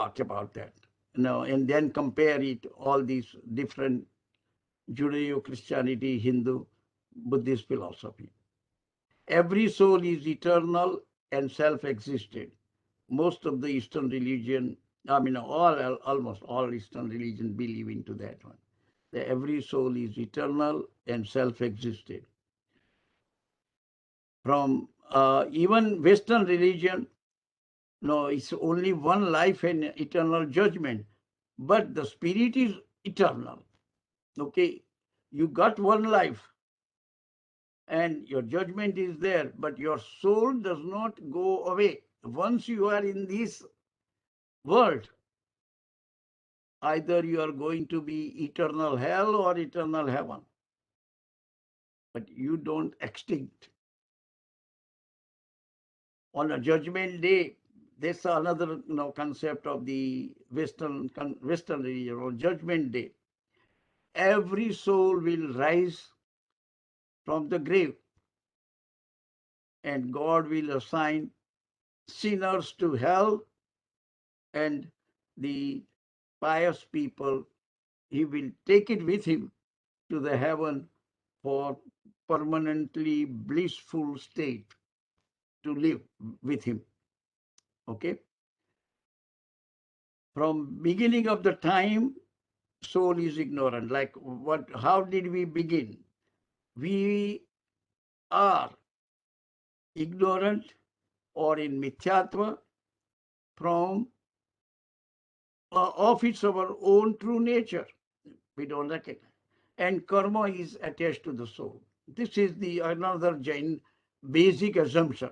talk about that. And then compare it, all these different Judeo-Christianity, Hindu, Buddhist philosophy. Every soul is eternal and self-existent. Most of the Eastern religion, almost all Eastern religion believe into that one. That every soul is eternal and self-existent. From even Western religion, no, it's only one life and eternal judgment. But the spirit is eternal. Okay, you got one life and your judgment is there, but your soul does not go away. Once you are in this world, either you are going to be eternal hell or eternal heaven, but you don't extinct. On a judgment day, there's another concept of the Western religion. On judgment day, every soul will rise from the grave, and God will assign sinners to hell, and the pious people, he will take it with him to the heaven for permanently blissful state to live with him. Okay? From beginning of the time, soul is ignorant. Like how did we begin? We are ignorant or in mithyatva from of its our own true nature. We don't recognize. And karma is attached to the soul. This is the another Jain basic assumption.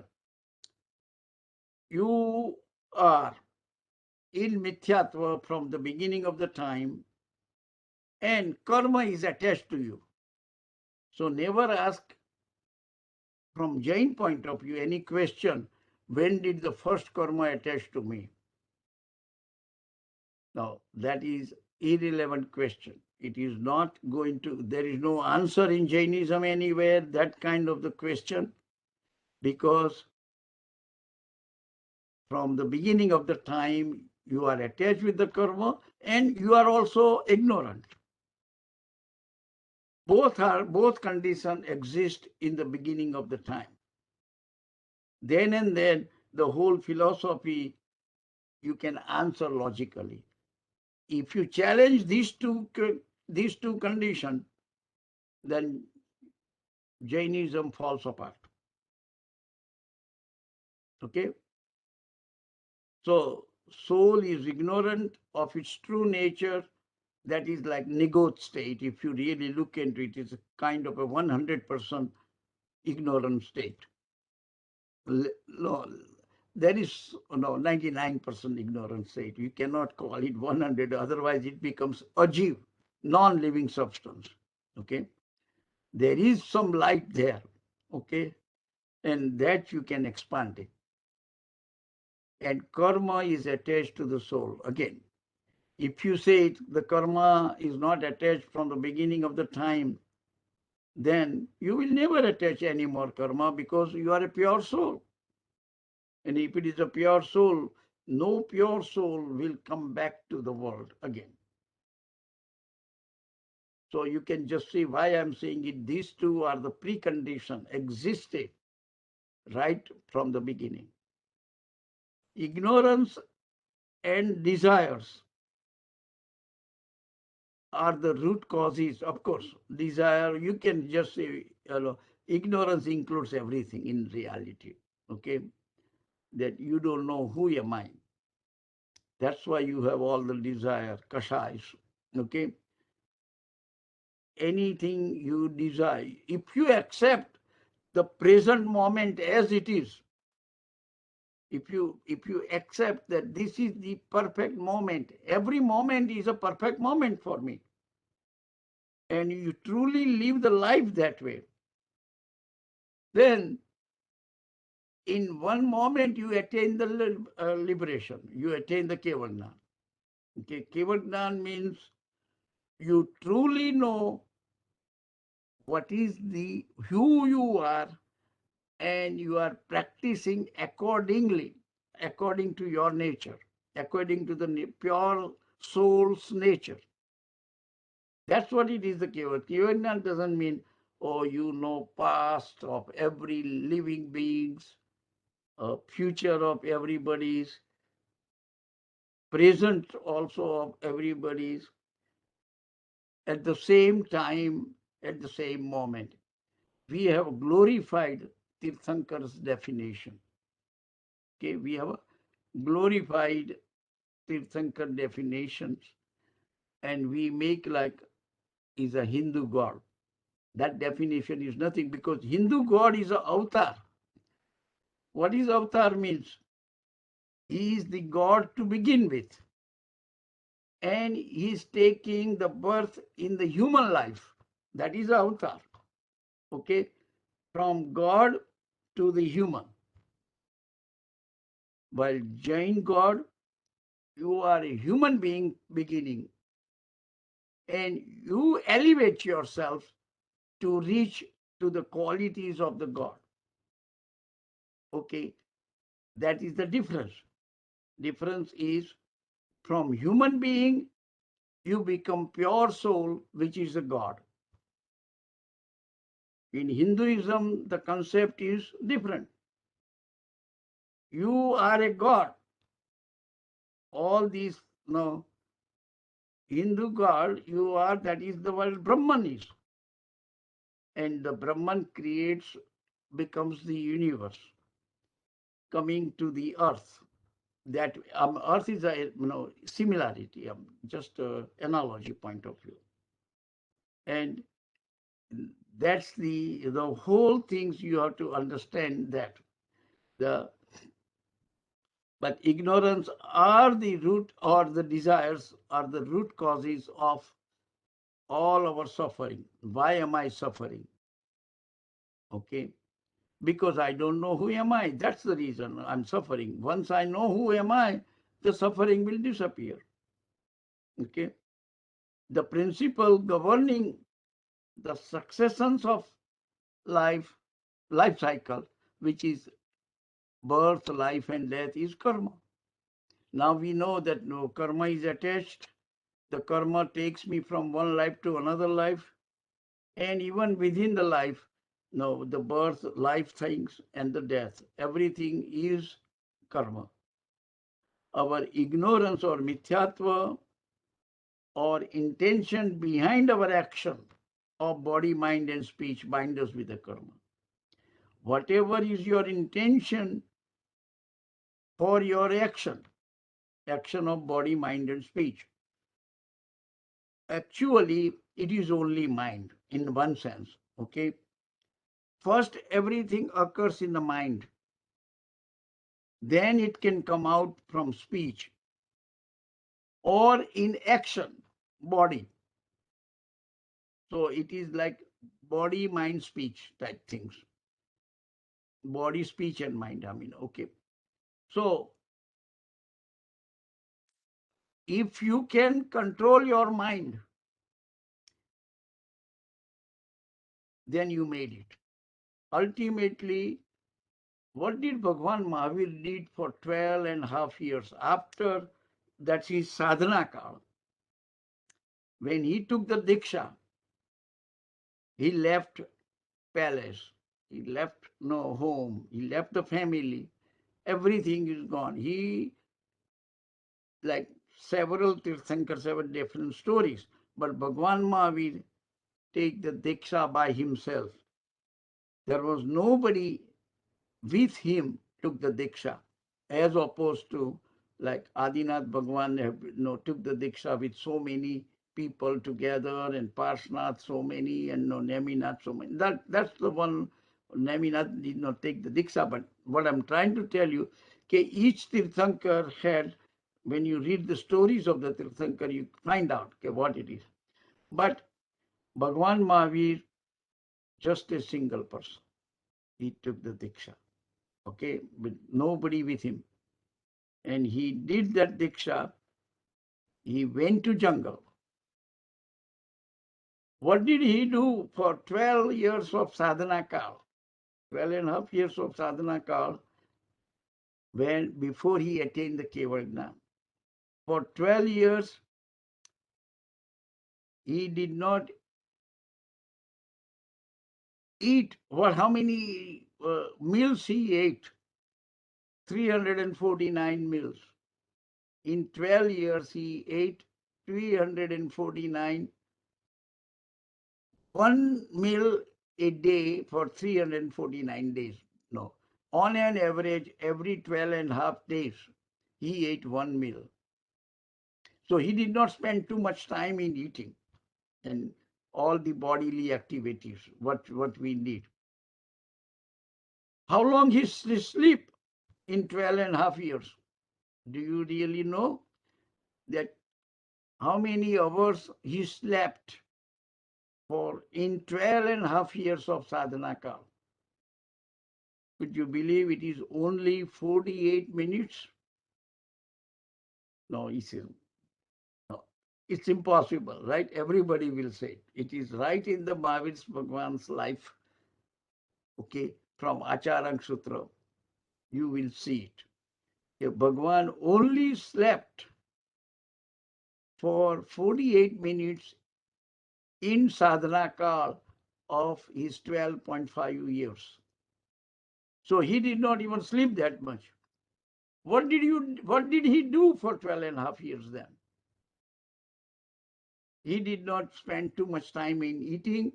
You are in mithyatva from the beginning of the time, and karma is attached to you. So never ask, from Jain point of view, any question, when did the first karma attach to me? Now, that is irrelevant question. It is not going to, there is no answer in Jainism anywhere, that kind of the question, because from the beginning of the time, you are attached with the karma and you are also ignorant. Both conditions exist in the beginning of the time. Then and then, the whole philosophy you can answer logically. If you challenge these two conditions, then Jainism falls apart. Okay? So, soul is ignorant of its true nature. That is like nigot state. If you really look into it, it's a kind of a 100% ignorant state. No, there is 99% ignorant state. You cannot call it 100, otherwise it becomes ajiv, non-living substance. Okay? There is some light there. Okay? And that you can expand it. And karma is attached to the soul. Again, if you say the karma is not attached from the beginning of the time, then you will never attach any more karma because you are a pure soul. And if it is a pure soul, no pure soul will come back to the world again. So you can just see why I'm saying it. These two are the precondition, existed right from the beginning. Ignorance and desires are the root causes. Of course, desire, you can just say, ignorance includes everything in reality, okay? That you don't know who am I. That's why you have all the desire, kashais, okay? Anything you desire, if you accept the present moment as it is, if you accept that this is the perfect moment, every moment is a perfect moment for me, and you truly live the life that way, then in one moment you attain the liberation, you attain the Kevalgnan. Okay, Kevalgnan means you truly know what is who you are, and you are practicing accordingly, according to your nature. according to the pure soul's nature. That's what it is, the Keval. Keval doesn't mean, oh, you know past of every living beings, future of everybody's, present also of everybody's, at the same time, at the same moment. We have glorified Tirthankar's definition. Okay, we have glorified Tirthankar definitions, and we make like is a Hindu god. That definition is nothing, because Hindu god is an avatar. What is avatar means? He is the god to begin with, and he is taking the birth in the human life. That is avatar. Okay, from God to the human. While Jain God, you are a human being beginning, and you elevate yourself to reach to the qualities of the God. Okay, that is the difference. Difference is, from human being, you become pure soul, which is a God. In Hinduism, the concept is different. You are a God. All these, no, Hindu God, you are, that is the word Brahman is. And the Brahman creates, becomes the universe, coming to the earth. That earth is a similarity, just analogy point of view. And that's the whole things you have to understand, that but ignorance are the root, or the desires are the root causes of all our suffering. Why am I suffering? Okay, because I don't know who am I. That's the reason I'm suffering. Once I know who am I, the suffering will disappear. Okay, the principle governing the successions of life cycle, which is birth, life, and death, is karma. Now we know that no karma is attached. The karma takes me from one life to another life, and even within the life, no, the birth, life things, and the death, everything is karma. Our ignorance or mithyatva or intention behind our action of body, mind, and speech bind us with the karma. Whatever is your intention for your action of body, mind, and speech, actually it is only mind in one sense. Okay, first everything occurs in the mind, then it can come out from speech or in action, body. So it is like body, mind, speech type things. Body, speech, and mind, okay. So if you can control your mind, then you made it. Ultimately, what did Bhagwan Mahavir did for 12.5 years after that's his sadhana kal? When he took the Diksha, he left palace, he left no home, he left the family, everything is gone. He, like several Tirthankars have different stories, but Bhagwan Mahavir take the Diksha by himself. There was nobody with him took the Diksha, as opposed to like Adinath Bhagwan took the Diksha with so many people together, and Parshnath so many, and Neminath so many. That's the one. Neminath did not take the Diksha, but what I'm trying to tell you, okay, each Tirthankar had, when you read the stories of the Tirthankar, you find out okay, what it is. But Bhagwan Mahavir, just a single person, he took the Diksha, okay, with nobody with him. And he did that Diksha. He went to jungle. What did he do for 12 years of sadhana kal? 12.5 years of sadhana kal, before he attained the Keval Jnana. For 12 years, he did not eat. Well, how many meals he ate? 349 meals. In 12 years, he ate 349, one meal a day for 349 days. No. On an average, every 12 and a half days, he ate one meal. So he did not spend too much time in eating and all the bodily activities, what we need. How long he sleep in 12 and a half years? Do you really know that how many hours he slept for in 12 and a half years of sadhana kal? Could you believe it is only 48 minutes? No, he says, no, it's impossible, right? Everybody will say it. It is right in the Mahavir's Bhagwan's life, okay, from Acharang Sutra. You will see it. If Bhagwan only slept for 48 minutes in sadhana kal of his 12.5 years. So he did not even sleep that much. What did he do for 12 and a half years then? He did not spend too much time in eating,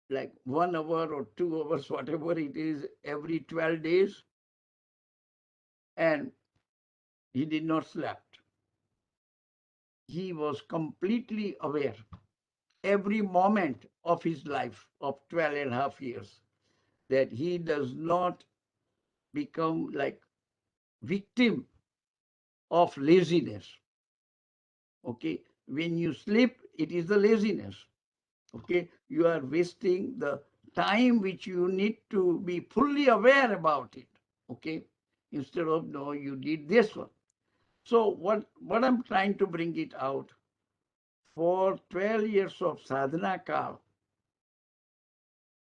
like 1 hour or 2 hours, whatever it is, every 12 days. And he did not sleep. He was completely aware every moment of his life of 12 and a half years that he does not become like victim of laziness. Okay, when you sleep, it is the laziness. Okay, you are wasting the time which you need to be fully aware about it. Okay, instead of no, you did this one. So what I'm trying to bring it out, for 12 years of sadhana kal,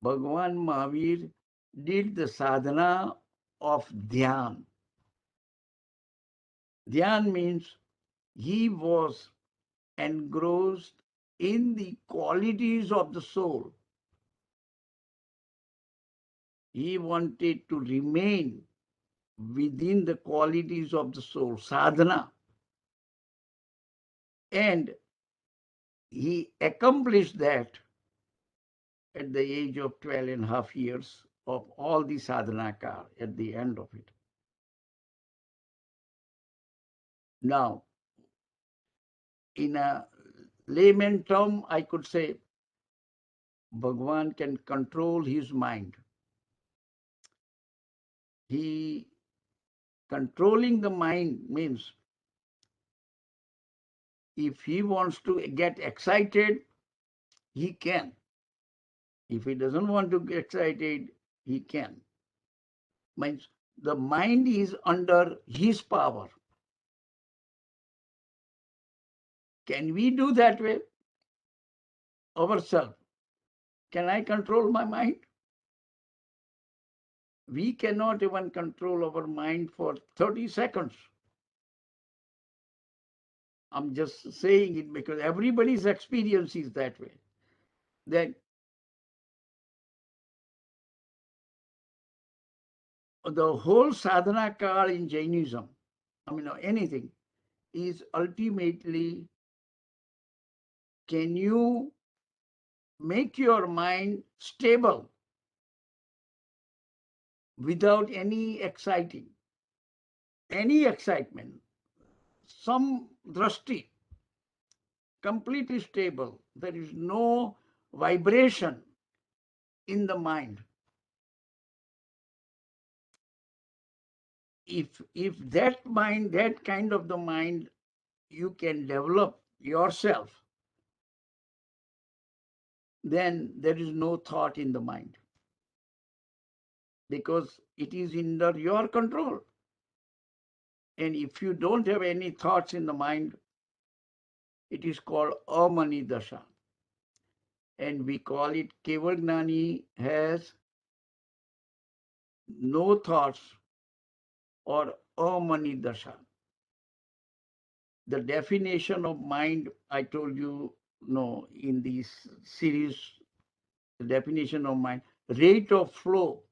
Bhagavan Mahavir did the sadhana of dhyan. Dhyan means he was engrossed in the qualities of the soul. He wanted to remain within the qualities of the soul, sadhana. And he accomplished that at the age of 12 and a half years of all the sadhana kal at the end of it. Now, in a layman term, I could say Bhagwan can control his mind. He controlling the mind means if he wants to get excited, he can. If he doesn't want to get excited, he can. Means the mind is under his power. Can we do that way? Ourselves. Can I control my mind? We cannot even control our mind for 30 seconds. I'm just saying it because everybody's experience is that way. That the whole sadhana kal in Jainism, anything, is ultimately, can you make your mind stable without any excitement, some drashti, completely stable. There is no vibration in the mind. If that mind, that kind of the mind, you can develop yourself, then there is no thought in the mind because it is under your control. And if you don't have any thoughts in the mind, it is called amani dasha. And we call it Kevagnani has no thoughts or amani dasha. the definition of mind, I told you, no, in this series, the definition of mind, rate of flow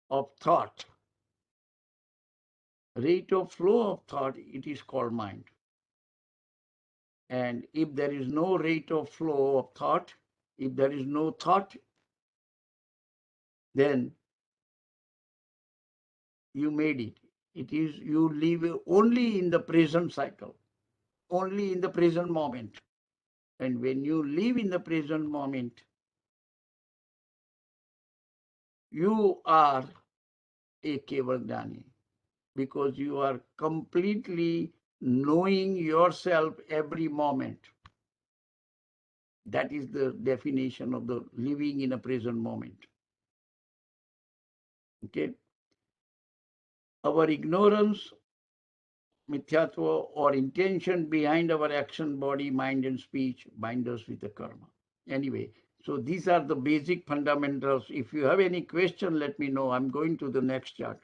of thought. Rate of flow of thought, it is called mind. And if there is no rate of flow of thought, if there is no thought, then you made it. It is, you live only in the present cycle, only in the present moment. And when you live in the present moment, you are a Kevalgnani, because you are completely knowing yourself every moment. That is the definition of the living in a present moment. Okay? Our ignorance, mithyatva, or intention behind our action, body, mind, and speech bind us with the karma. Anyway, so these are the basic fundamentals. If you have any question, let me know. I'm going to the next chart.